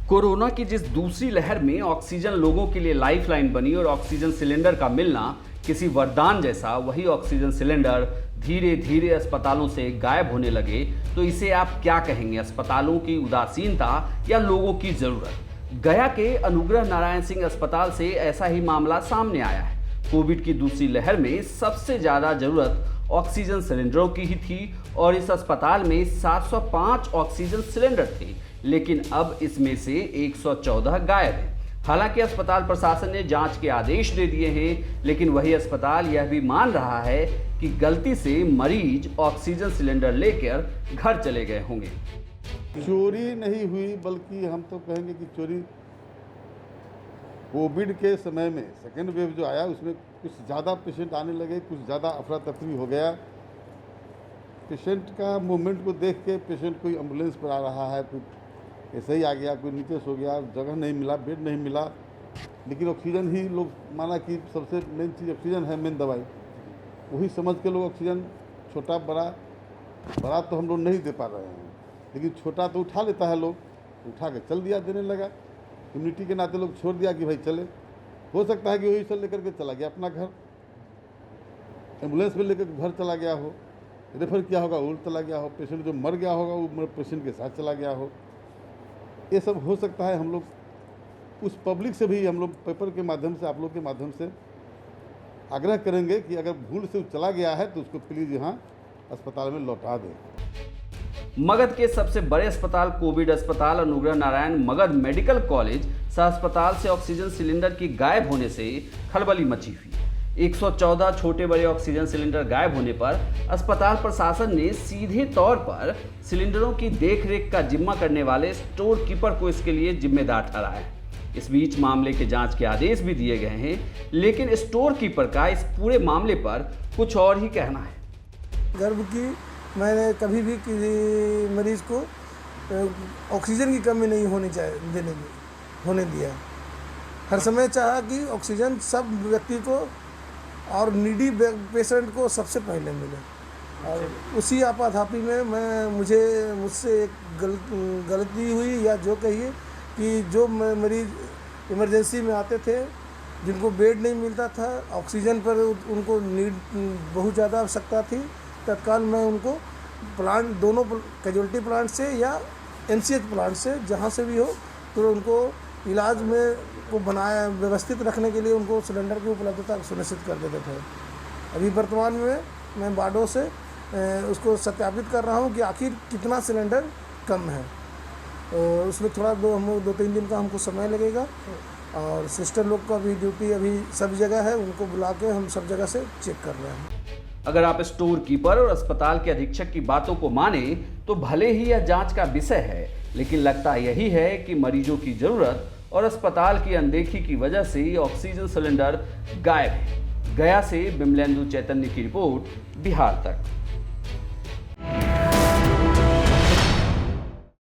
Corona की जिस दूसरी लहर में ऑक्सीजन लोगों के लिए लाइफलाइन बनी और ऑक्सीजन सिलेंडर का मिलना किसी वरदान जैसा, वही ऑक्सीजन सिलेंडर धीरे धीरे अस्पतालों से गायब होने लगे तो इसे आप क्या कहेंगे? अस्पतालों की उदासीनता या लोगों की जरूरत? गया के अनुग्रह नारायण सिंह अस्पताल से ऐसा ही मामला सामने आया है। कोविड की दूसरी लहर में सबसे ज्यादा जरूरत ऑक्सीजन सिलेंडरों की ही थी और इस अस्पताल में 705 ऑक्सीजन सिलेंडर थे, लेकिन अब इसमें से 114 गायब हैं। हालांकि अस्पताल प्रशासन ने जांच के आदेश दे दिए हैं, लेकिन वही अस्पताल यह भी मान रहा है कि गलती से मरीज ऑक्सीजन सिलेंडर लेकर घर चले गए होंगे। चोरी नहीं हुई, बल्कि हम तो कहेंगे कि चोरी कोविड के समय में सेकेंड वेव जो आया उसमें कुछ ज़्यादा पेशेंट आने लगे, कुछ ज़्यादा अफरा तफरी हो गया। पेशेंट का मूवमेंट को देख के पेशेंट कोई एम्बुलेंस पर आ रहा है, कोई ऐसे ही आ गया, कोई नीचे सो गया, जगह नहीं मिला, बेड नहीं मिला। लेकिन ऑक्सीजन ही लोग माना कि सबसे मेन चीज़ ऑक्सीजन है, मेन दवाई। वही समझ के लोग ऑक्सीजन छोटा बड़ा तो हम लोग नहीं दे पा रहे हैं, लेकिन छोटा तो उठा लेता है, लोग उठा के चल दिया, देने लगा। कम्युनिटी के नाते लोग छोड़ दिया कि भाई चले। हो सकता है कि वही सब लेकर के चला गया अपना घर, एम्बुलेंस में लेकर घर चला गया हो, रेफर किया होगा वो चला गया हो, पेशेंट जो मर गया होगा वो पेशेंट के साथ चला गया हो। ये सब हो सकता है। हम लोग उस पब्लिक से भी हम लोग पेपर के माध्यम से, आप लोग के माध्यम से आग्रह करेंगे कि अगर भूल से चला गया है तो उसको प्लीज़ यहाँ अस्पताल में लौटा दें। मगध के सबसे बड़े अस्पताल कोविड अस्पताल अनुग्रह नारायण मगध मेडिकल कॉलेज सह अस्पताल से ऑक्सीजन सिलेंडर की गायब होने से खलबली मची हुई। 114 छोटे बड़े ऑक्सीजन सिलेंडर गायब होने पर अस्पताल प्रशासन ने सीधे तौर पर सिलेंडरों की देखरेख का जिम्मा करने वाले स्टोर कीपर को इसके लिए जिम्मेदार ठहराया है। इस बीच मामले के जांच के आदेश भी दिए गए हैं, लेकिन स्टोर कीपर का इस पूरे मामले पर कुछ और ही कहना है। गर्भ की मैंने कभी भी किसी मरीज़ को ऑक्सीजन की कमी नहीं होने दिया। हर समय चाहा कि ऑक्सीजन सब व्यक्ति को और नीडी पेशेंट को सबसे पहले मिले। और उसी आपाधापी में मुझसे एक गलती हुई, या जो कहिए कि जो मरीज़ इमरजेंसी में आते थे, जिनको बेड नहीं मिलता था, ऑक्सीजन पर उनको नीड बहुत ज़्यादा आवश्यकता थी, तत्काल मैं उनको प्लांट, दोनों कैजुअल्टी प्लांट से या एनसीएच प्लांट से, जहाँ से भी हो, तो उनको इलाज में को बनाया व्यवस्थित रखने के लिए उनको सिलेंडर की उपलब्धता सुनिश्चित कर देते थे। अभी वर्तमान में मैं बाडो से उसको सत्यापित कर रहा हूँ कि आखिर कितना सिलेंडर कम है। तो उसमें थोड़ा 2-3 दिन का हमको समय लगेगा, और सिस्टर लोग का भी ड्यूटी अभी सब जगह है, उनको बुला के हम सब जगह से चेक कर रहे हैं। अगर आप स्टोर कीपर और अस्पताल के अधीक्षक की बातों को माने तो भले ही यह जांच का विषय है, लेकिन लगता यही है कि मरीजों की जरूरत और अस्पताल की अनदेखी की वजह से ऑक्सीजन सिलेंडर गायब है। गया से बिमलेंदु चैतन्य की रिपोर्ट, बिहार तक।